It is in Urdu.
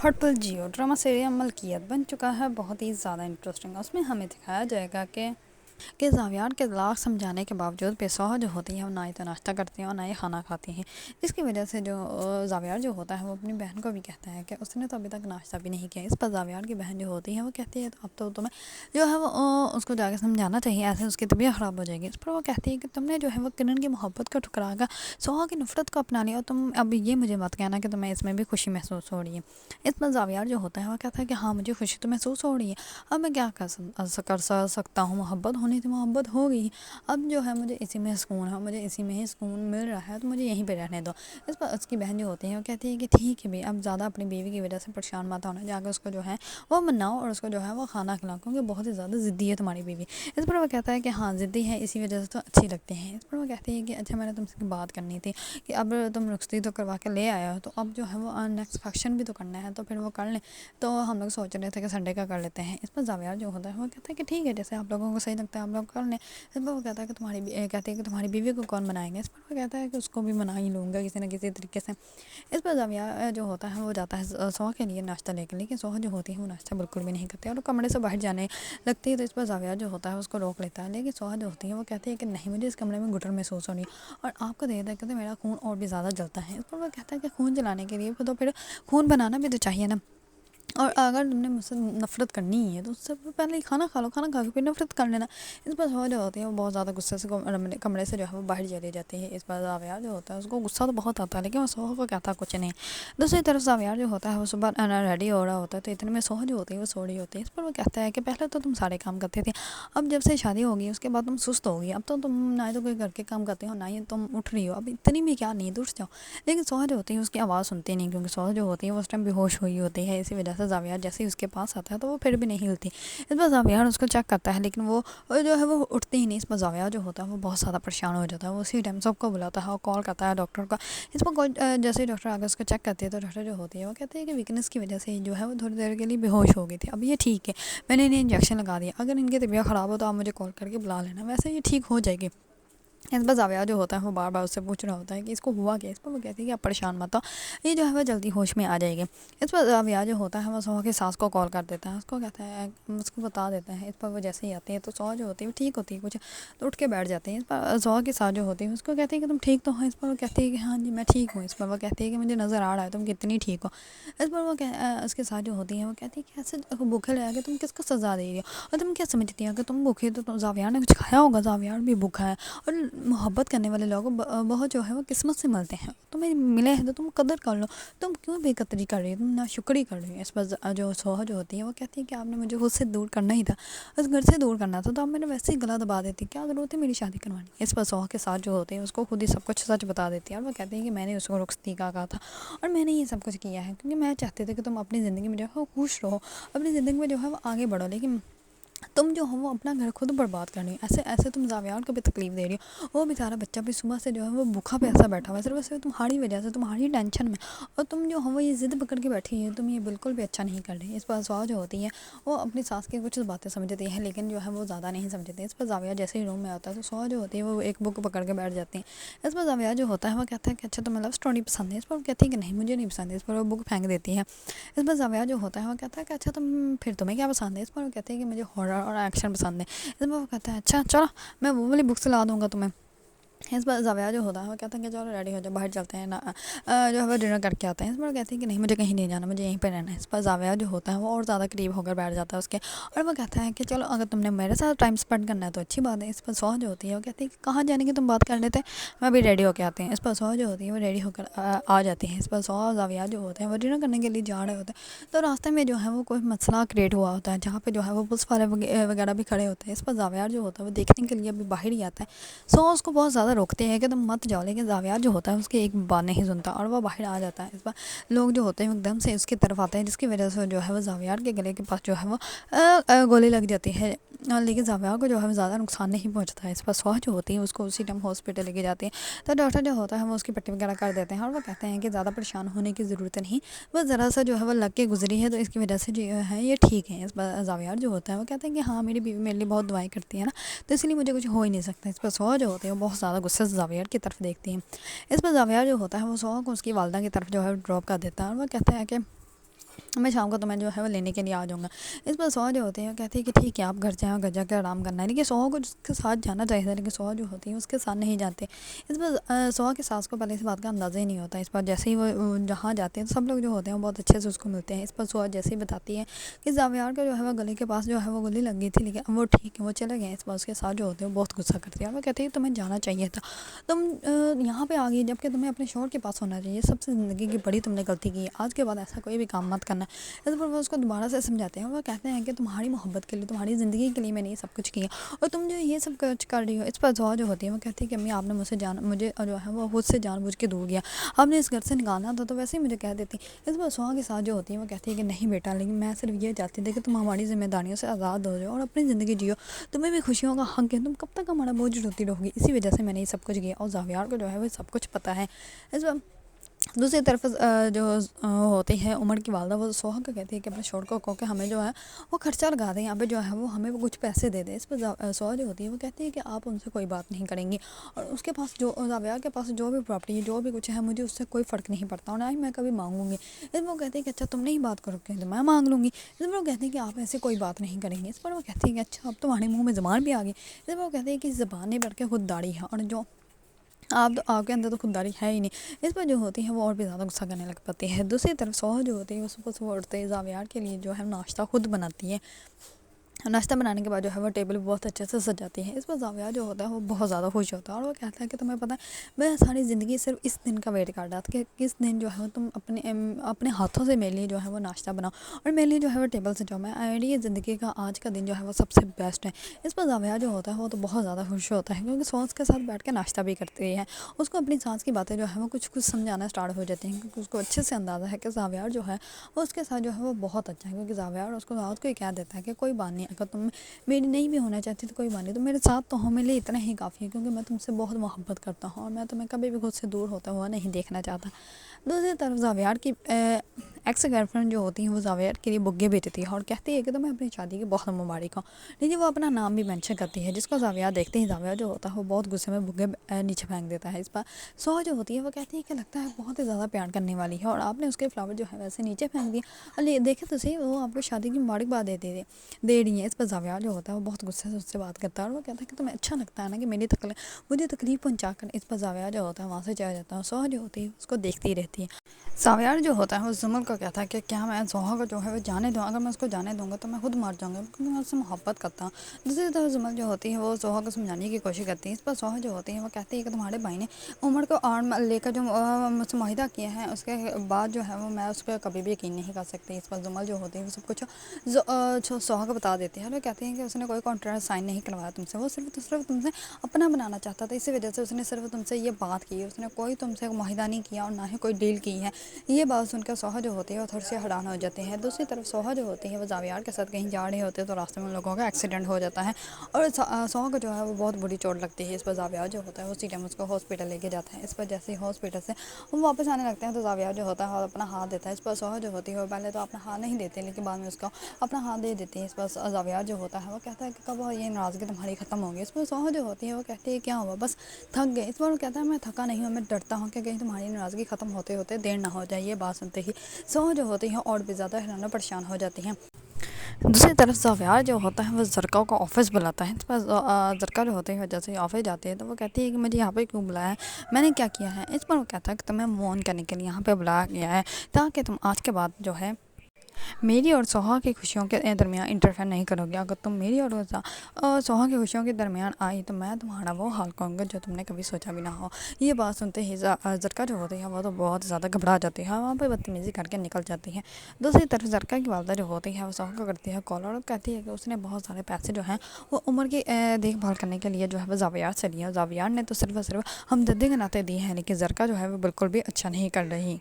ہٹل جیو ڈرامہ سیریل ملکیت بن چکا ہے بہت ہی زیادہ انٹرسٹنگ. اس میں ہمیں دکھایا جائے گا کہ زاویار کے لاکھ سمجھانے کے باوجود بے سوہ جو ہوتی ہے وہ نہ ہی تو ناشتہ کرتی ہیں اور نہ ہی کھانا کھاتی ہیں. جس کی وجہ سے جو زاویار جو ہوتا ہے وہ اپنی بہن کو بھی کہتا ہے کہ اس نے تو ابھی تک ناشتہ بھی نہیں کیا. اس پر زاویار کی بہن جو ہوتی ہے وہ کہتی ہے تو اب تو تمہیں جو ہے وہ اس کو جا کے سمجھانا چاہیے، ایسے اس کی طبیعت خراب ہو جائے گی. اس پر وہ کہتی ہے کہ تم نے جو ہے وہ کرن کی محبت کو ٹھکرا کر سوہا کی نفرت کو اپنا لیا، اور تم اب یہ مجھے مت کہنا کہ تمہیں اس میں بھی خوشی محسوس ہو رہی ہے. اس پر زاویار جو ہوتا ہے وہ کہتا ہے کہ ہاں مجھے خوشی تو محسوس ہو رہی ہے، اب میں کیا کر سکتا ہوں، محبت ہونی تھی محبت ہو گئی، اب جو ہے مجھے اسی میں سکون ہے، مجھے اسی میں ہی سکون مل رہا ہے، تو مجھے یہیں پہ رہنے دو. اس پر اس کی بہن جو ہوتی ہے وہ کہتی ہے کہ ٹھیک ہے بھی، اب زیادہ اپنی بیوی کی وجہ سے پریشان مت ہونا، جا کے اس کو جو ہے وہ مناؤ اور اس کو جو ہے وہ کھانا کھلاؤ، کیونکہ بہت ہی زیادہ ضدی ہے تمہاری بیوی. اس پر وہ کہتا ہے کہ ہاں ضدی ہے، اسی وجہ سے تو اچھی لگتی ہیں. اس پر وہ کہتی ہے کہ اچھا میں نے تم سے بات کرنی تھی کہ اب تم رخصتی تو کروا کے لے آیا ہو، تو اب جو ہے وہ نیکسٹ فنکشن بھی تو کرنا ہے، تو پھر وہ کر لیں. تو ہم لوگ سوچ رہے تھے کہ سنڈے کا کر لیتے ہیں. اس پر زاویار جو ہوتا ہے وہ کہتا ہے کہ ٹھیک ہے، جیسے آپ لوگوں کو صحیح لگتا ہے آپ لوگ کر لیں. اس پر وہ کہتا ہے کہ تمہاری بیوی کو کون منائیں گے. اس پر وہ کہتا ہے کہ اس کو بھی منا ہی لوں گا کسی نہ کسی طریقے سے. اس پر زاویار جو ہوتا ہے وہ جاتا ہے سوہا کے لیے ناشتہ لے کے، لیکن سوہا جو ہوتی ہے وہ ناشتہ بالکل بھی نہیں کرتی اور وہ کمرے سے باہر جانے لگتی ہے. تو اس پر زاویار جو ہوتا ہے اس کو روک لیتا ہے، لیکن سوہا جو ہوتی ہے وہ کہتی ہے کہ نہیں، مجھے اس کمرے میں گھٹن محسوس ہو رہی ہے اور آپ کو دیکھ دیکھ کے میرا خون اور بھی زیادہ جلتا ہے. اس پر وہ کہتا ہے کہ خون جلانے کے لیے تو پھر خون بنانا بھی تو چاہیے نا، اور اگر تم نے مجھ سے نفرت کرنی ہے تو اس سے پہلے ہی کھانا کھا لو، کھانا کھا کے پھر نفرت کر لینا. اس پر سوہا جو ہوتی ہے وہ بہت زیادہ غصے سے کمرے سے جو ہے وہ باہر چلی جاتی ہے. اس پر زاویار جو ہوتا ہے اس کو غصہ تو بہت آتا ہے، لیکن وہ سوہا کو کہتا کچھ نہیں. دوسری طرف زاویار جو ہوتا ہے وہ صبح ریڈی ہو رہا ہوتا ہے، تو اتنے میں سوہا جو ہوتی ہے وہ سو رہی ہوتی ہے. اس پر وہ کہتا ہے کہ پہلے تو تم سارے کام کرتے تھے، اب جب سے شادی ہوگی اس کے بعد تم سست ہو گئی، اب تو تم نہ تو کوئی گھر کے کام کرتے ہو نہ ہی تم اٹھ رہی ہو، اب اتنی بھی کیا نیند اٹھ جاؤ. لیکن سوہا جو ہوتی ہے اس کی آواز سنتی نہیں، کیونکہ سوہا جو ہوتی ہے وہ اس ٹائم بے ہوش ہوئی ہوتی ہے. اسی وجہ سے زاویار جیسے ہی اس کے پاس آتا ہے تو وہ پھر بھی نہیں ہلتی. اس پر زاویار اس کو چیک کرتا ہے لیکن وہ جو ہے وہ اٹھتی ہی نہیں. اس پر زاویار جو ہوتا ہے وہ بہت زیادہ پریشان ہو جاتا ہے، وہ اسی ٹائم سب کو بلاتا ہے اور کال کرتا ہے ڈاکٹر کا. اس پر جیسے ہی ڈاکٹر آگے اس کو چیک کرتی ہے تو ڈاکٹر جو ہوتی ہے وہ کہتے ہیں کہ ویکنس کی وجہ سے جو ہے وہ تھوڑی دیر کے لیے بے ہوش ہو گئی تھی، اب یہ ٹھیک ہے، میں نے انہیں انجیکشن لگا دیا، اگر ان کی طبیعت خراب ہو تو آپ مجھے کال کر کے بلا لینا، ویسے یہ ٹھیک ہو جائے گی. اس پر زاویار جو ہوتا ہے وہ بار بار اس سے پوچھ رہا ہوتا ہے کہ اس کو ہوا کیا. اس پر وہ کہتی ہے کہ آپ پریشان مت ہو، یہ جو ہے وہ جلدی ہوش میں آ جائے گی. اس پر زاویار جو ہوتا ہے وہ سوہا کی ساس کو کال کر دیتا ہے، اس کو کہتا ہے اس کو بتا دیتا ہے. اس پر وہ جیسے ہی آتے ہیں تو سوہا جو ہوتی ہے وہ ٹھیک ہوتی ہے کچھ، تو اٹھ کے بیٹھ جاتے ہیں. اس پر سوہا کی ساس جو ہوتی ہے اس کو کہتی ہے کہ تم ٹھیک تو ہو. اس پر وہ کہتی ہے کہ ہاں جی میں ٹھیک ہوں. اس پر وہ کہتی ہے کہ مجھے نظر آ رہا ہے تم کتنی ٹھیک ہو. اس پر وہ اس کے ساتھ جو ہوتی ہے وہ کہتی ہے کہ ایسے بھوکے رہ کے تم کس کو سزا دے رہی ہو، اور تم کیا سمجھتی ہو کہ تم بھوکے تو زاویار نے کچھ کھایا ہوگا، زاویار بھی بھوکا ہے، اور محبت کرنے والے لوگ بہت جو ہے وہ قسمت سے ملتے ہیں، تمہیں ملے ہیں تو تم قدر کر لو، تم کیوں بے قدری کر رہی ہو، تم ناشکری کر رہی ہو. اس پر جو سوہا جو ہوتی ہے وہ کہتی ہے کہ آپ نے مجھے خود سے دور کرنا ہی تھا، اس گھر سے دور کرنا تھا، تو آپ میرے ویسے ہی گلا دبا دیتی، کیا ضرورت ہے میری شادی کروانی. اس پر سوہا کے ساتھ جو ہوتے ہیں اس کو خود ہی سب کچھ سچ بتا دیتی ہے، اور وہ کہتی ہے کہ میں نے اس کو رخصتی کا کہا تھا اور میں نے یہ سب کچھ کیا ہے کیونکہ میں چاہتے تھے کہ تم اپنی زندگی میں جو ہے وہ خوش رہو، اپنی زندگی میں جو ہے وہ آگے بڑھو، لیکن تم جو ہو وہ اپنا گھر خود برباد کر رہی ہو. ایسے تم زاویار کو بھی تکلیف دے رہی ہو، وہ بیچارہ بچہ بھی صبح سے جو ہے وہ بھوکا پیاسا بیٹھا ہوا ہے صرف تمہاری وجہ سے، تمہاری ٹینشن میں، اور تم جو ہو وہ یہ ضد پکڑ کے بیٹھی ہے، تم یہ بالکل بھی اچھا نہیں کر رہی. اس پر سوہا جو ہوتی ہے وہ اپنی ساس کی کچھ باتیں سمجھتی ہے لیکن جو ہے وہ زیادہ نہیں سمجھتی. اس پر زاویار جیسے ہی روم میں آتا ہے تو سوہا جو ہوتی ہے وہ ایک بک پکڑ کے بیٹھ جاتی ہیں. اس پر زاویار جو ہوتا ہے وہ کہتا ہے کہ اچھا تمہیں لو اسٹوری پسند ہے. اس پر وہ کہتی ہے کہ نہیں مجھے نہیں پسند ہے. اس پر وہ بک پھینک دیتی ہے. اس پر زاویار جو ہوتا ہے وہ کہتا ہے کہ اچھا تمہیں کیا پسند ہے. اس پر وہ کہتے ہیں کہ مجھے ہارر اور ایکشن پسند ہے. اس پر وہ کہتا ہے اچھا چلو میں وہ والی بکس لا دوں گا تمہیں. اس پر زاویار جو ہوتا ہے وہ کہتا ہے کہ چلو ریڈی ہو جاؤ باہر چلتے ہیں نا، جو ہے وہ ڈنر کر کے آتے ہیں. اس پر وہ کہتے ہیں کہ نہیں مجھے کہیں نہیں جانا، مجھے یہیں پہ رہنا ہے. اس پر زاویار جو ہوتا ہے وہ اور زیادہ قریب ہو کر بیٹھ جاتا ہے اس کے، اور وہ کہتا ہے کہ چلو اگر تم نے میرے ساتھ ٹائم اسپینڈ کرنا ہے تو اچھی بات ہے. اس پر سوہا جو ہوتی ہے وہ کہتی ہے کہ کہاں جانے کی تم بات کر لیتے ہیں، میں ابھی ریڈی ہو کے آتے ہیں. اس پر سوہا جو ہوتی ہے وہ ریڈی ہو کر آ جاتی ہے. اس پر سوہا اور زاویار جو ہوتے ہیں وہ ڈنر کرنے کے لیے جا رہے ہوتے ہیں، تو راستے میں جو ہے وہ کوئی مسئلہ کریٹ ہوا ہوتا ہے جہاں پہ جو ہے وہ پولیس والے وغیرہ بھی کھڑے ہوتے ہیں. اس پر زاویار جو ہوتا ہے وہ دیکھنے کے لیے ابھی باہر ہی آتا ہے. سوہا اس کو بہت زیادہ روکتے ہیں کہ تم مت جاؤ، لیکن زاویار جو ہوتا ہے اس کی ایک بات نہیں سنتا اور وہ باہر آ جاتا ہے. اس پر لوگ جو ہوتے ہیں ایک دم سے اس کی طرف آتے ہیں، جس کی وجہ سے جو ہے وہ زاویار کے گلے کے پاس جو ہے وہ گولی لگ جاتی ہے، لیکن زاویار کو جو ہے زیادہ نقصان نہیں پہنچتا ہے. اس پر سوہا جو ہوتی ہے اس کو اسی ٹائم ہاسپٹل لے کے جاتے ہیں، تو ڈاکٹر جو ہوتا ہے وہ اس کی پٹی وغیرہ کر دیتے ہیں اور وہ کہتے ہیں کہ زیادہ پریشان ہونے کی ضرورت نہیں، بس ذرا سا جو ہے وہ لگ کے گزری ہے تو اس کی وجہ سے جو ہے یہ ٹھیک ہے. اس پر زاویار جو ہوتا ہے وہ کہتے ہیں کہ ہاں میری بیوی میرے لیے بہت دعائیں کرتی ہے نا، تو اس لیے مجھے کچھ ہو ہی نہیں سکتا. اس پر سوہا جو ہوتے ہیں وہ بہت زیادہ غصے سے زاویار کی طرف دیکھتی ہیں. اس پر زاویار جو ہوتا ہے وہ سوہا کو اس کی والدہ کی طرف جو ہے ڈراپ کر دیتا ہے، اور وہ کہتا ہے کہ میں شام کو تمہیں جو ہے وہ لینے کے لیے آ جاؤں گا۔ اس پر سوہا جو ہوتے ہیں وہ کہتی ہے کہ ٹھیک ہے آپ گھر جائیں، گھر جا کے آرام کرنا ہے، لیکن سوہا کو جس کے ساتھ جانا چاہیے تھا، لیکن سوہا جو ہوتی ہے اس کے ساتھ نہیں جاتے۔ اس پر سوہا کی ساس کو پہلے اس بات کا اندازہ ہی نہیں ہوتا۔ اس پر جیسے ہی وہ جہاں جاتے ہیں سب لوگ جو ہوتے ہیں وہ بہت اچھے سے اس کو ملتے ہیں۔ اس پر سوہا جیسے ہی بتاتی ہے کہ زاویار کا جو ہے وہ گلے کے پاس جو ہے وہ گولی لگ گئی تھی، لیکن اب وہ ٹھیک ہے، وہ چلے گئے۔ اس پر اس کے ساتھ جو ہوتے ہیں وہ بہت غصہ کرتے ہیں اور وہ کہتے ہیں کہ تمہیں جانا چاہیے تھا، تم یہاں پہ آ گئی جبکہ تمہیں اپنے شوہر کے پاس ہونا چاہیے، سب سے زندگی کی بڑی تم نے غلطی کی ہے، آج کے بعد ایسا کوئی بھی کام مت کرنا۔ اس پر وہ اس کو دوبارہ سے سمجھاتے ہیں اور وہ کہتے ہیں کہ تمہاری محبت کے لیے، تمہاری زندگی کے لیے میں نے یہ سب کچھ کیا اور تم جو یہ سب کچھ کر رہی ہو۔ اس پر زوہا جو ہوتی ہے وہ کہتی ہے کہ امی آپ نے مجھے جو ہے وہ خود سے جان بوجھ کے دور گیا، آپ نے اس گھر سے نکالنا تھا تو ویسے ہی مجھے کہہ دیتی۔ اس پر سوہا کے ساتھ جو ہوتی ہے وہ کہتی ہے کہ نہیں بیٹا، لیکن میں صرف یہ چاہتی تھی کہ تم ہماری ذمہ داریوں سے آزاد ہو جاؤ اور اپنی زندگی جیو، تمہیں بھی خوشیوں کا حق ہے، تم کب تک ہمارا بوجھ ڈھوتی رہو گی، اسی وجہ سے میں نے یہ سب کچھ کیا اور زاویار کو جو ہے وہ سب کچھ پتہ ہے۔ اس پر دوسری طرف جو ہوتی ہے عمر کی والدہ، وہ سوہا کو کہتی ہے کہ اپنے شوہر کو کہو کہ ہمیں جو ہے وہ خرچہ لگا دیں، یہاں پہ جو ہے وہ ہمیں وہ کچھ پیسے دے دیں۔ اس پر سوہا جو ہوتی ہے وہ کہتی ہے کہ آپ ان سے کوئی بات نہیں کریں گی اور اس کے پاس جو زاویار کے پاس جو بھی پراپرٹی ہے، جو بھی کچھ ہے، مجھے اس سے کوئی فرق نہیں پڑتا اور نہ ہی میں کبھی مانگوں گی۔ اس پر وہ کہتی ہے کہ اچھا تم نہیں بات کرو گے تو میں مانگ لوں گی۔ اس پر وہ کہتی ہے کہ آپ ایسے کوئی بات نہیں کریں گے۔ اس پر وہ کہتی ہے کہ اچھا اب تمہارے منہ میں زبان بھی آ گئی۔ اس پر وہ کہتے ہیں کہ زبان نہیں بڑھ کے خود داڑھی ہے اور جو آپ کے اندر تو خودداری ہے ہی نہیں۔ اس پر جو ہوتی ہے وہ اور بھی زیادہ غصہ کرنے لگ پاتی ہے۔ دوسری طرف سوہا جو ہوتی ہے وہ صبح صبح اٹھتے ہی زاویار کے لیے جو ہے ناشتہ خود بناتی ہے۔ ناشتہ بنانے کے بعد جو ہے وہ ٹیبل بہت اچھے سے سجاتی ہے۔ اس پر زاویار جو ہوتا ہے وہ بہت زیادہ خوش ہوتا ہے اور وہ کہتا ہے کہ تمہیں پتہ ہے میں ساری زندگی صرف اس دن کا ویٹ کر رہا تھا کہ کس دن جو ہے تم اپنے ہاتھوں سے میرے لیے جو ہے وہ ناشتہ بناؤ اور میرے لیے جو ہے وہ ٹیبل سجاؤ، میری زندگی کا آج کا دن جو ہے وہ سب سے بیسٹ ہے۔ اس پر زاویار جو ہوتا ہے وہ تو بہت زیادہ خوش ہوتا ہے کیونکہ ساس کے ساتھ بیٹھ کے ناشتہ بھی کرتی ہے۔ اس کو اپنی ساس کی باتیں جو ہے وہ کچھ سمجھانا اسٹارٹ ہو جاتی ہیں کیونکہ اس کو اچھے سے اندازہ ہے کہ زاویار جو ہے وہ اس کے ساتھ جو ہے وہ بہت اچھا ہے، کیونکہ زاویار اس کو رات کو ہی کہہ دیتا ہے کہ کوئی بات نہیں، اگر تم میری نہیں بھی ہونا چاہتی تو کوئی بات نہیں، تو میرے ساتھ تو ہو، میرے لیے اتنا ہی کافی ہے کیونکہ میں تم سے بہت محبت کرتا ہوں اور میں تمہیں کبھی بھی خود سے دور ہوتا ہوا نہیں دیکھنا چاہتا۔ دوسری طرف زاویار کی ایکس گرل فرینڈ جو ہوتی ہیں وہ زاویار کے لیے بگے بیچتی ہے اور کہتی ہے کہ تمہیں اپنی شادی کی بہت مبارک ہو، لیکن وہ اپنا نام بھی مینشن کرتی ہے، جس کو زاویار دیکھتے ہی زاویار جو ہوتا ہے وہ بہت غصے میں بگے نیچے پھینک دیتا ہے۔ اس پر سوہا جو ہوتی ہے وہ کہتی ہے کہ لگتا ہے بہت ہی زیادہ پیار کرنے والی ہے اور آپ نے اس کے فلاور جو ہے ویسے نیچے پھینک دیا اور دیکھے تو صحیح وہ آپ کو شادی کی مبارکباد دے رہی ہیں۔ اس پر زاویار جو ہوتا ہے وہ بہت غصے سے اس سے بات کرتا ہے اور وہ کہتا ہے کہ تمہیں اچھا لگتا ہے نا کہ مجھے تکلیف پہنچا کر۔ اس پر زاویار جو ہوتا ہے وہاں سے چلا جاتا ہے اور سوہا جو ہوتی ہے اس کو دیکھتی رہتی ہے۔ زاویار جو ہوتا ہے وہ زمل کو کہتا ہے کہ کیا میں سوہا کو جو ہے وہ جانے دوں، اگر میں اس کو جانے دوں گا تو میں خود مار جاؤں گا کیونکہ میں اس سے محبت کرتا ہوں۔ دوسری طرف زمل جو ہوتی ہے وہ سوہا کو سمجھانے کی کوشش کرتی ہے۔ اس پر سوہا جو ہوتی ہے وہ کہتی ہے کہ تمہارے بھائی نے عمر کو آرم لے کر جو مجھ سے معاہدہ کیا ہے اس کے بعد جو ہے وہ میں اس پہ کبھی بھی یقین نہیں کر سکتی۔ اس پر زمل جو ہوتی ہے وہ سب کچھ سوہا کو بتا دیتی ہے اور وہ کہتی ہیں کہ اس نے کوئی کانٹریکٹ سائن نہیں کروایا تم سے، وہ صرف تم سے اپنا بنانا چاہتا تھا، اسی وجہ سے اس نے صرف تم سے یہ بات کی، اس نے کوئی تم سے معاہدہ نہیں کیا اور نہ ہی کوئی ڈیل کی ہے۔ یہ بات سن کر سوہا جو ہوتی ہے وہ تھوڑی سی حیران ہو جاتی ہے۔ دوسری طرف سوہا جو ہوتی ہے وہ زاویار کے ساتھ کہیں جا رہے ہوتے ہیں تو راستے میں لوگوں کا ایکسیڈنٹ ہو جاتا ہے اور سوہا کو جو ہے وہ بہت بری چوٹ لگتی ہے۔ اس پر زاویار جو ہوتا ہے وہ اسی ٹائم اس کو ہاسپٹل لے کے جاتا ہے۔ اس پر جیسے ہی ہاسپٹل سے وہ واپس آنے لگتے ہیں تو زاویار جو ہوتا ہے وہ اپنا ہاتھ دیتا ہے۔ اس پر سوہا جو ہوتی ہے وہ پہلے تو اپنا ہاتھ نہیں دیتے لیکن بعد میں اس کو اپنا ہاتھ دے دیتی ہے۔ اس پر زاویار جو ہوتا ہے وہ کہتا ہے کہ کب یہ ناراضگی تمہاری ختم ہوگی۔ اس پر سوہا جو ہوتی ہے وہ کہتی ہے کیا ہوا، بس تھک گئے۔ اس پر وہ کہتا ہے میں تھکا نہیں ہوں، میں ڈرتا ہوں کہ کہیں تمہاری ناراضگی ختم ہوتے ہوتے دیر نہ ہو جائے۔ یہ بات سنتے ہی سوہا جو ہوتی ہے اور بھی زیادہ حیران و پریشان ہو جاتی ہیں۔ دوسری طرف زاویار جو ہوتا ہے وہ زرکا کو آفس بلاتا ہے۔ اس پر زرکا جو ہوتی ہے جیسے آفس جاتی ہے تو وہ کہتی ہے کہ مجھے یہاں پہ کیوں بلایا ہے، میں نے کیا کیا ہے۔ اس پر وہ کہتا ہے کہ تمہیں وارن کرنے کے لیے یہاں پہ بلایا گیا ہے تاکہ تم آج کے بعد جو ہے میری اور سوہا کی خوشیوں کے درمیان انٹرفیئر نہیں کرو گے، اگر تم میری اور سوہا کی خوشیوں کے درمیان آئی تو میں تمہارا وہ حال کروں گا جو تم نے کبھی سوچا بھی نہ ہو۔ یہ بات سنتے ہی زرکا جو ہوتی ہے وہ تو بہت زیادہ گھبرا جاتی ہے، وہاں پہ بدتمیزی کر کے نکل جاتی ہے۔ دوسری طرف زرکا کی والدہ جو ہوتی ہے وہ سوہا کو کرتی ہے کال اور کہتی ہے کہ اس نے بہت سارے پیسے جو ہیں وہ عمر کی دیکھ بھال کرنے کے لیے جو ہے وہ زاویار سے لیے، اور زاویار نے تو صرف ہمدردی کے ناطے دی ہیں، لیکن زرکا جو ہے وہ بالکل بھی اچھا نہیں کر رہی۔